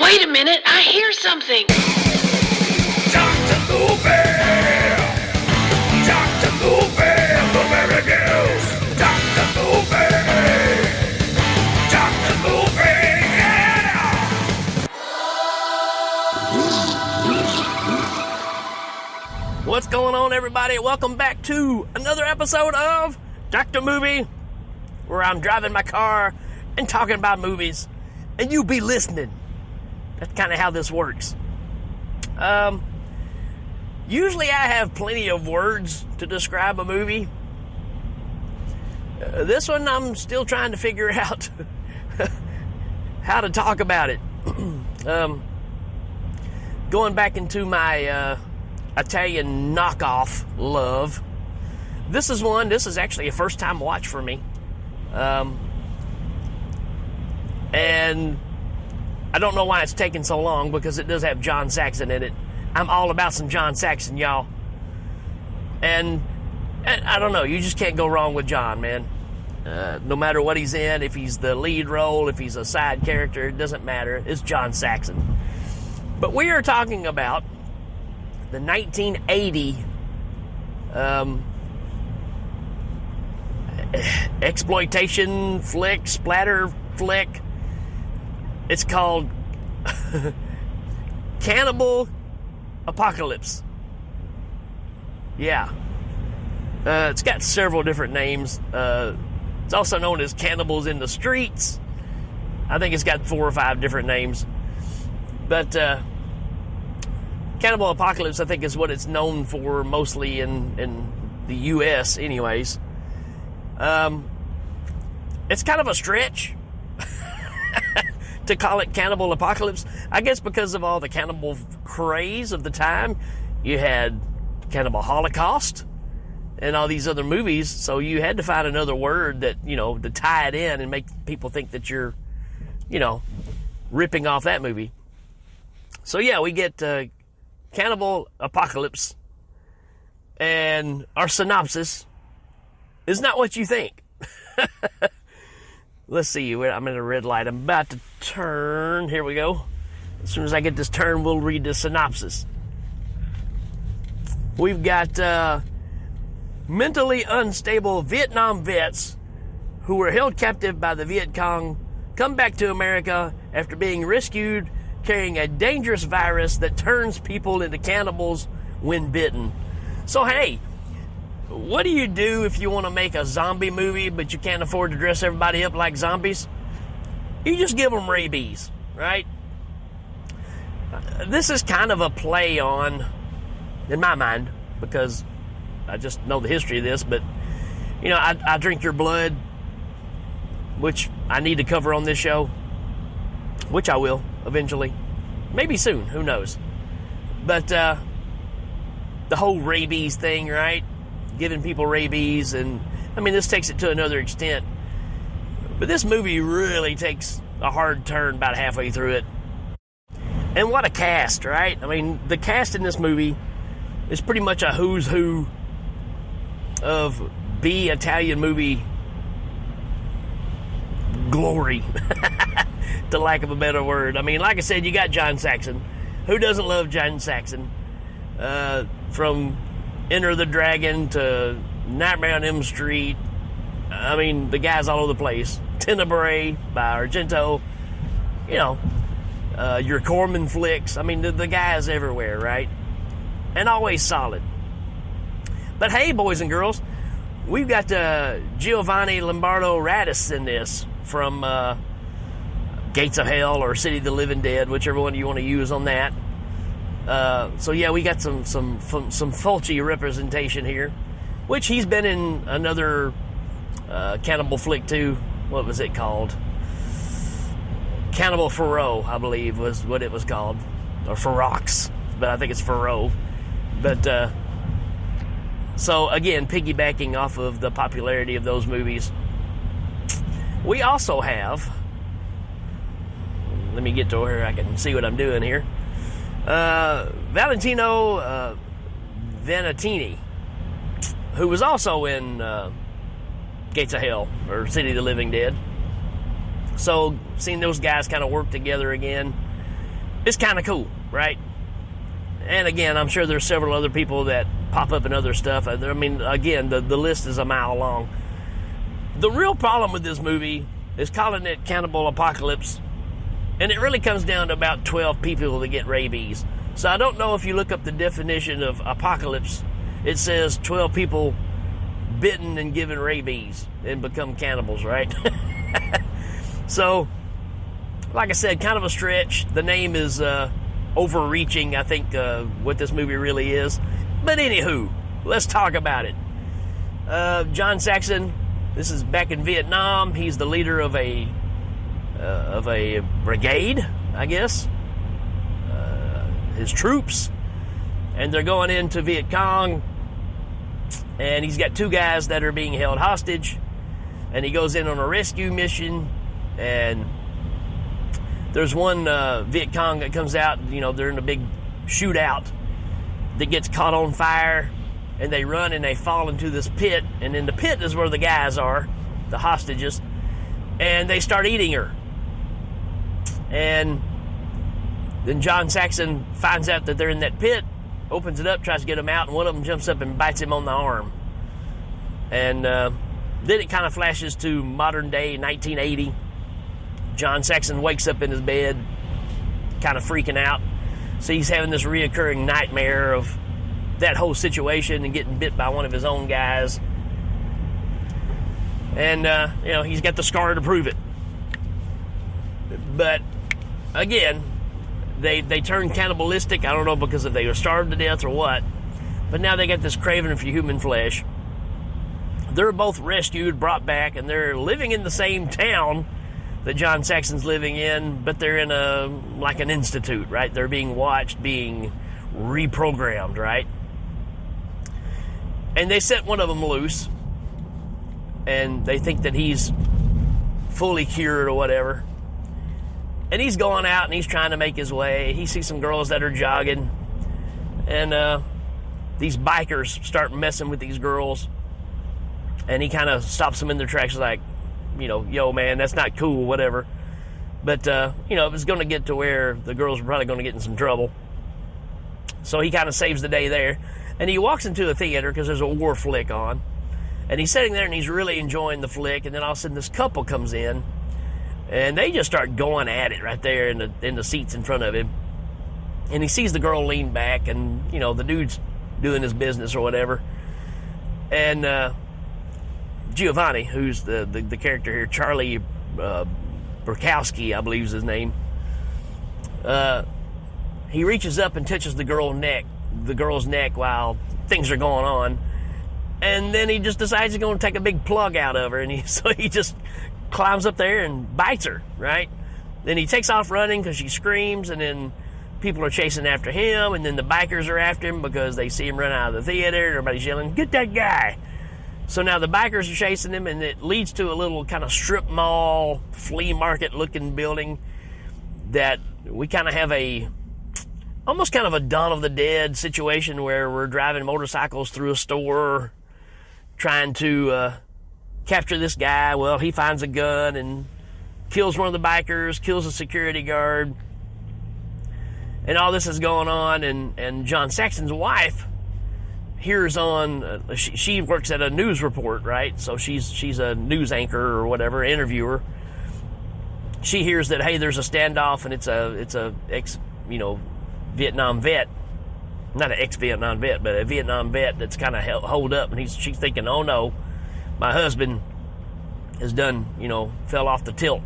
Wait a minute, I hear something. Dr. Movie! Dr. Movie! Blueberry News! Dr. Movie! Dr. Movie! Yeah! What's going on, everybody? Welcome back to another episode of Dr. Movie, where I'm driving my car and talking about movies, and you be listening. That's kind of how this works. Usually I have plenty of words to describe a movie. This one I'm still trying to figure out how to talk about it. Going back into my Italian knockoff love. This is actually a first time watch for me. And I don't know why it's taking so long, because it does have John Saxon in it. I'm all about some John Saxon, y'all. And I don't know, you just can't go wrong with John, man. No matter what he's in, if he's the lead role, if he's a side character, it doesn't matter. It's John Saxon. But we are talking about the 1980 exploitation flick, splatter flick. It's called Cannibal Apocalypse. Yeah. It's got several different names. It's also known as Cannibals in the Streets. I think it's got 4 or 5 different names. But Cannibal Apocalypse, I think, is what it's known for mostly in the U.S. anyways. It's kind of a stretch to call it Cannibal Apocalypse. I guess because of all the cannibal craze of the time. You had Cannibal Holocaust and all these other movies, so you had to find another word that, to tie it in and make people think that you're, ripping off that movie. So yeah, we get Cannibal Apocalypse, and our synopsis is not what you think. Let's see, I'm in a red light. I'm about to turn. Here we go. As soon as I get this turn, we'll read the synopsis. We've got mentally unstable Vietnam vets who were held captive by the Viet Cong come back to America after being rescued carrying a dangerous virus that turns people into cannibals when bitten. So, hey, what do you do if you want to make a zombie movie but you can't afford to dress everybody up like zombies? You just give them rabies, right? This is kind of a play on, in my mind, because I just know the history of this, but, I drink your blood, which I need to cover on this show, which I will eventually. Maybe soon, who knows? But the whole rabies thing, right? Giving people rabies, and this takes it to another extent. But this movie really takes a hard turn about halfway through it. And what a cast, right? The cast in this movie is pretty much a who's who of B Italian movie glory, to lack of a better word. Like I said, you got John Saxon. Who doesn't love John Saxon? From Enter the Dragon to Nightmare on Elm Street. The guy's all over the place. Tenebrae by Argento. Your Corman flicks. The guy's everywhere, right? And always solid. But hey, boys and girls, we've got Giovanni Lombardo Radis in this from Gates of Hell or City of the Living Dead, whichever one you want to use on that. So yeah, we got some Fulci representation here, which he's been in another cannibal flick too. What was it called? Cannibal Ferox, I believe, was what it was called, or Ferox, but I think it's Ferox. But so again, piggybacking off of the popularity of those movies, we also have. Let me get to where I can see what I'm doing here. Valentino Venatini, who was also in Gates of Hell or City of the Living Dead. So seeing those guys kind of work together again, it's kind of cool, right? And again, I'm sure there's several other people that pop up in other stuff. I mean, again, the list is a mile long. The real problem with this movie is calling it Cannibal Apocalypse, and it really comes down to about 12 people that get rabies. So I don't know if you look up the definition of apocalypse, it says 12 people bitten and given rabies and become cannibals, right? So, like I said, kind of a stretch. The name is overreaching, I think, what this movie really is. But anywho, let's talk about it. John Saxon, this is back in Vietnam. He's the leader of a brigade, I guess. His troops, and they're going into Viet Cong, and he's got 2 guys that are being held hostage, and he goes in on a rescue mission, and there's one Viet Cong that comes out, they're in a big shootout that gets caught on fire, and they run and they fall into this pit, and in the pit is where the guys are, the hostages, and they start eating her. And then John Saxon finds out that they're in that pit, opens it up, tries to get them out, and one of them jumps up and bites him on the arm. And then it kind of flashes to modern day 1980. John Saxon wakes up in his bed, kind of freaking out. So he's having this reoccurring nightmare of that whole situation and getting bit by one of his own guys. And, he's got the scar to prove it. But, again, they turned cannibalistic. I don't know because if they were starved to death or what. But now they got this craving for human flesh. They're both rescued, brought back, and they're living in the same town that John Saxon's living in, but they're in an institute, right? They're being watched, being reprogrammed, right? And they set one of them loose, and they think that he's fully cured or whatever. And he's going out and he's trying to make his way. He sees some girls that are jogging, and these bikers start messing with these girls, and he kind of stops them in their tracks like, yo, man, that's not cool, whatever. But, it was going to get to where the girls were probably going to get in some trouble. So he kind of saves the day there. And he walks into a theater because there's a war flick on. And he's sitting there and he's really enjoying the flick. And then all of a sudden this couple comes in. And they just start going at it right there in the seats in front of him. And he sees the girl lean back and, the dude's doing his business or whatever. And Giovanni, who's the character here, Charlie Burkowski, I believe is his name, he reaches up and touches the girl's neck while things are going on. And then he just decides he's going to take a big plug out of her. And so he just climbs up there and bites her, right? Then he takes off running because she screams, and then people are chasing after him, and then the bikers are after him because they see him run out of the theater, and everybody's yelling, "Get that guy!" So now the bikers are chasing him, and it leads to a little kind of strip mall, flea market looking building that we kind of have almost kind of a Dawn of the Dead situation where we're driving motorcycles through a store trying to capture this guy. Well, he finds a gun and kills one of the bikers, kills a security guard, and all this is going on, and John Saxon's wife hears on, she works at a news report, right? So she's a news anchor or whatever, interviewer. She hears that, hey, there's a standoff, and it's a ex, Vietnam vet, not an ex-Vietnam vet, but a Vietnam vet that's kind of holed up, and she's thinking, oh no, my husband has done, fell off the tilt.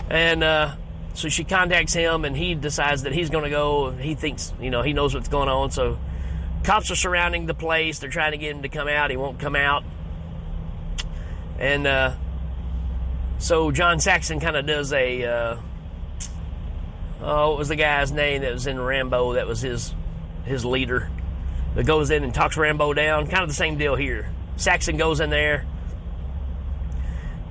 And so she contacts him, and he decides that he's going to go. He thinks, he knows what's going on, so cops are surrounding the place. They're trying to get him to come out. He won't come out. And so John Saxon kind of does what was the guy's name that was in Rambo that was his leader, that goes in and talks Rambo down? Kind of the same deal here. Saxon goes in there,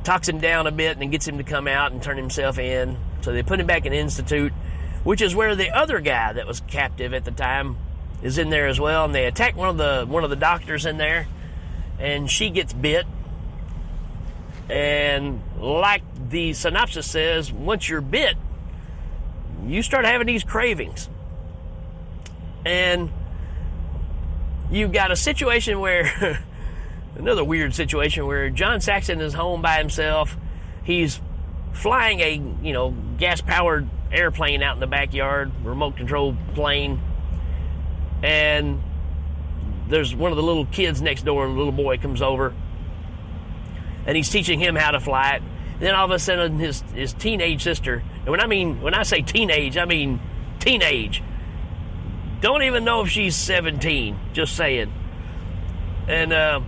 talks him down a bit, and then gets him to come out and turn himself in. So they put him back in institute, which is where the other guy that was captive at the time is in there as well. And they attack one of the doctors in there, and she gets bit. And like the synopsis says, once you're bit, you start having these cravings. And you've got a situation where, another weird situation where John Saxon is home by himself. He's flying a, gas-powered airplane out in the backyard, remote-controlled plane. And there's one of the little kids next door, and a little boy comes over. And he's teaching him how to fly it. And then all of a sudden, his teenage sister, and when I say teenage, I mean teenage. Don't even know if she's 17, just saying. And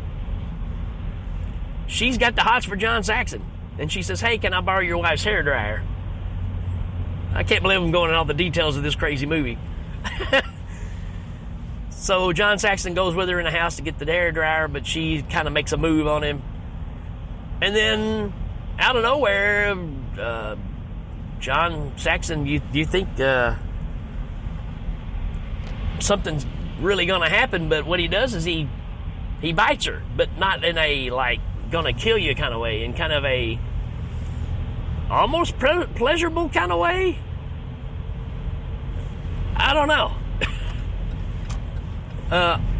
she's got the hots for John Saxon. And she says, hey, can I borrow your wife's hairdryer? I can't believe I'm going into all the details of this crazy movie. So John Saxon goes with her in the house to get the hairdryer, but she kind of makes a move on him. And then, out of nowhere, John Saxon, you think something's really going to happen, but what he does is he bites her, but not in a, gonna kill you kind of way, in kind of a almost pleasurable kind of way. I don't know.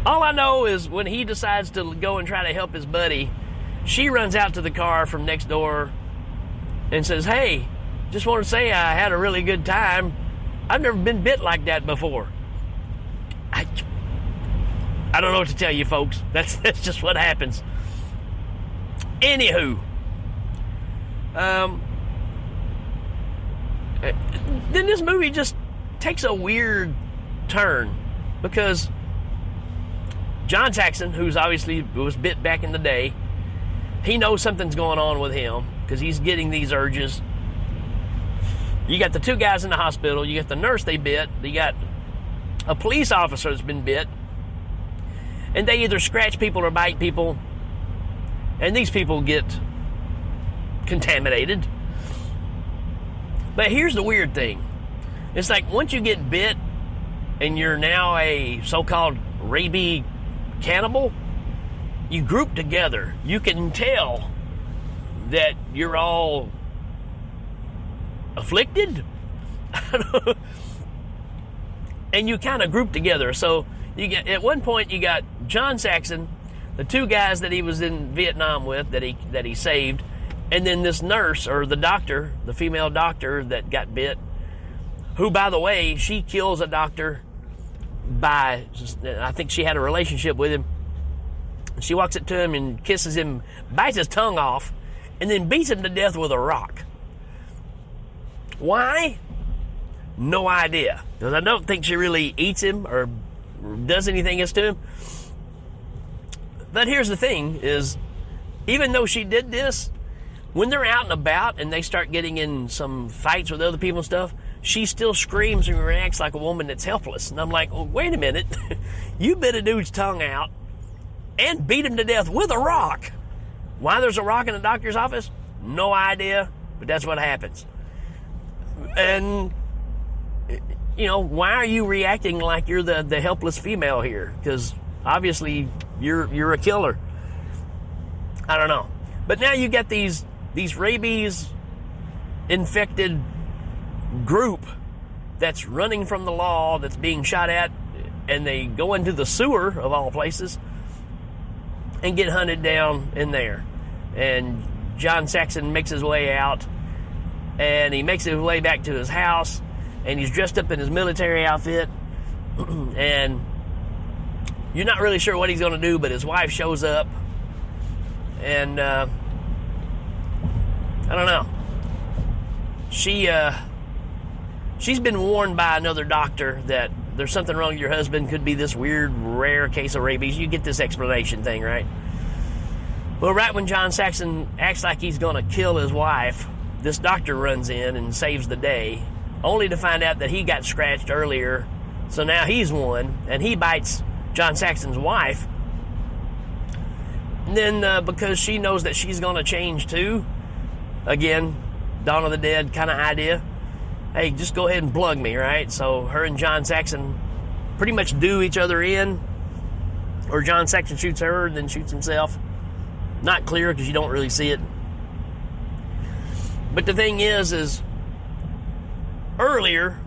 All I know is when he decides to go and try to help his buddy, she runs out to the car from next door and says, hey, just want to say I had a really good time. I've never been bit like that before. I don't know what to tell you, folks. That's just what happens. Anywho, then this movie just takes a weird turn because John Saxon, who's obviously was bit back in the day, he knows something's going on with him because he's getting these urges. You got the two guys in the hospital. You got the nurse they bit. You got a police officer that's been bit. And they either scratch people or bite people. And these people get contaminated. But here's the weird thing. It's like once you get bit and you're now a so-called rabies cannibal, you group together. You can tell that you're all afflicted. And you kind of group together. So you get, at one point you got John Saxon, the two guys that he was in Vietnam with that he saved, and then this nurse or the doctor, the female doctor that got bit, who, by the way, she kills a doctor by, I think she had a relationship with him. She walks up to him and kisses him, bites his tongue off, and then beats him to death with a rock. Why? No idea. Because I don't think she really eats him or does anything else to him. But here's the thing is, even though she did this, when they're out and about and they start getting in some fights with other people and stuff, she still screams and reacts like a woman that's helpless. And I'm like, well, wait a minute. You bit a dude's tongue out and beat him to death with a rock. Why there's a rock in the doctor's office? No idea, but that's what happens. And, why are you reacting like you're the helpless female here? Because obviously you're a killer. I don't know. But now you got these rabies infected group that's running from the law, that's being shot at, and they go into the sewer of all places and get hunted down in there. And John Saxon makes his way out, and he makes his way back to his house, and he's dressed up in his military outfit, and you're not really sure what he's going to do, but his wife shows up, and I don't know. She's been warned by another doctor that there's something wrong with your husband, could be this weird, rare case of rabies. You get this explanation thing, right? Well, right when John Saxon acts like he's going to kill his wife, this doctor runs in and saves the day, only to find out that he got scratched earlier. So now he's won, and he bites John Saxon's wife. And then because she knows that she's going to change too, again, Dawn of the Dead kind of idea. Hey, just go ahead and plug me, right? So her and John Saxon pretty much do each other in, or John Saxon shoots her and then shoots himself. Not clear because you don't really see it. But the thing is earlier,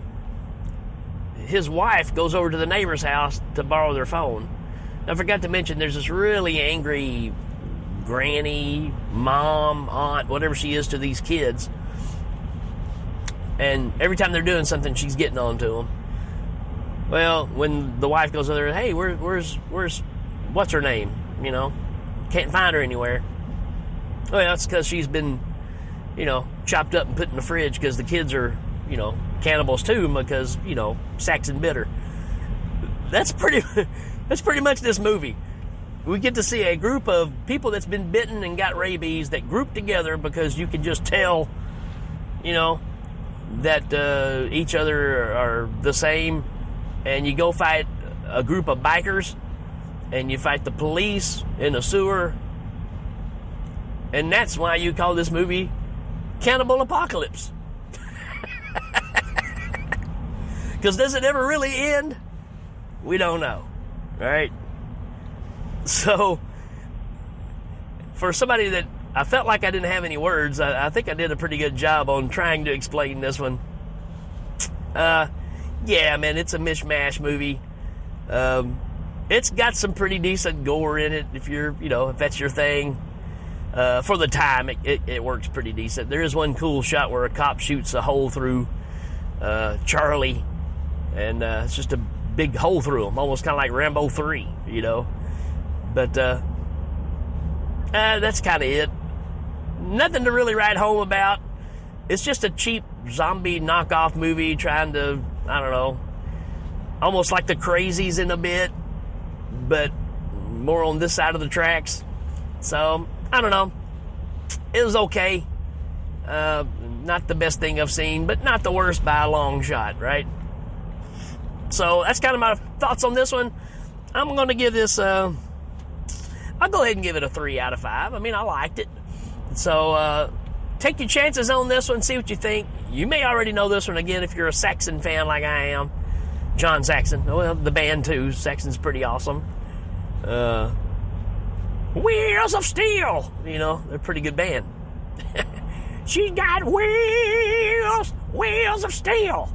his wife goes over to the neighbor's house to borrow their phone. I forgot to mention there's this really angry granny, mom, aunt, whatever she is to these kids. And every time they're doing something, she's getting on to them. Well, when the wife goes over there, hey, where's what's her name? You know, can't find her anywhere. Well, that's because she's been, you know, chopped up and put in the fridge because the kids are, you know, cannibals too because, you know, Saxon bit her. That's pretty much this movie. We get to see a group of people that's been bitten and got rabies that group together because you can just tell, you know, that each other are the same. And you go fight a group of bikers, and you fight the police in a sewer. And that's why you call this movie Cannibal Apocalypse. Because does it ever really end? We don't know. Right? So, for somebody that I felt like I didn't have any words, I think I did a pretty good job on trying to explain this one. Yeah, man, it's a mishmash movie. It's got some pretty decent gore in it if you're, you know, if that's your thing. For the time, it works pretty decent. There is one cool shot where a cop shoots a hole through Charlie, and it's just a big hole through him, almost kind of like Rambo 3, you know. But that's kind of it. Nothing to really write home about. It's just a cheap zombie knockoff movie trying to, I don't know, almost like the Crazies in a bit, but more on this side of the tracks. So, I don't know. It was okay. Not the best thing I've seen, but not the worst by a long shot, right? So, that's kind of my thoughts on this one. I'm going to give this, I'll go ahead and give it a 3 out of 5. I mean, I liked it. So, take your chances on this one, see what you think. You may already know this one again if you're a Saxon fan like I am. John Saxon. Well, the band too. Saxon's pretty awesome. Wheels of Steel. You know, they're a pretty good band. She got wheels of steel.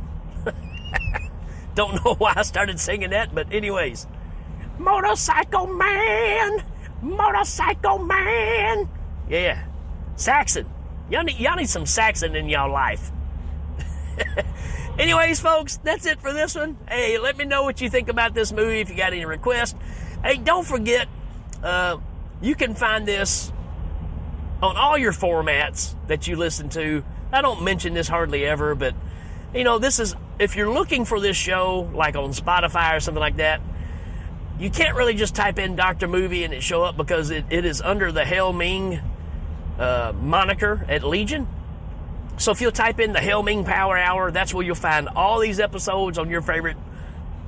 Don't know why I started singing that, but anyways. Motorcycle man. Yeah. Saxon. Y'all need some Saxon in y'all life. Anyways, folks, that's it for this one. Hey, let me know what you think about this movie if you got any requests. Hey, don't forget, you can find this on all your formats that you listen to. I don't mention this hardly ever, but, you know, this is, if you're looking for this show, like on Spotify or something like that, you can't really just type in Dr. Movie and it show up because it is under the Hell Ming moniker at Legion. So if you'll type in the Hell Ming Power Hour, that's where you'll find all these episodes on your favorite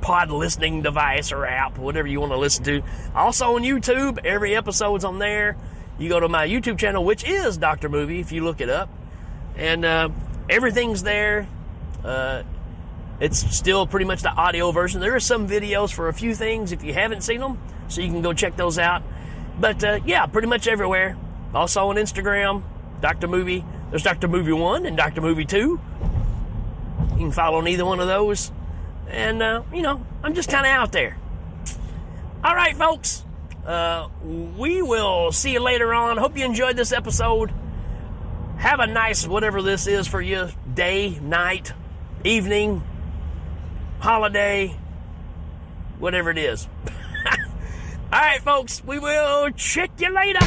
pod listening device or app, whatever you want to listen to. Also on YouTube, every episode's on there. You go to my YouTube channel, which is Dr. Movie, if you look it up. And everything's there. It's still pretty much the audio version. There are some videos for a few things if you haven't seen them, so you can go check those out. But yeah, pretty much everywhere. Also on Instagram, Dr. Movie. There's Dr. Movie 1 and Dr. Movie 2. You can follow on either one of those. And, you know, I'm just kind of out there. All right, folks. We will see you later on. Hope you enjoyed this episode. Have a nice, whatever this is for you, day, night, evening, holiday, whatever it is. All right, folks. We will check you later.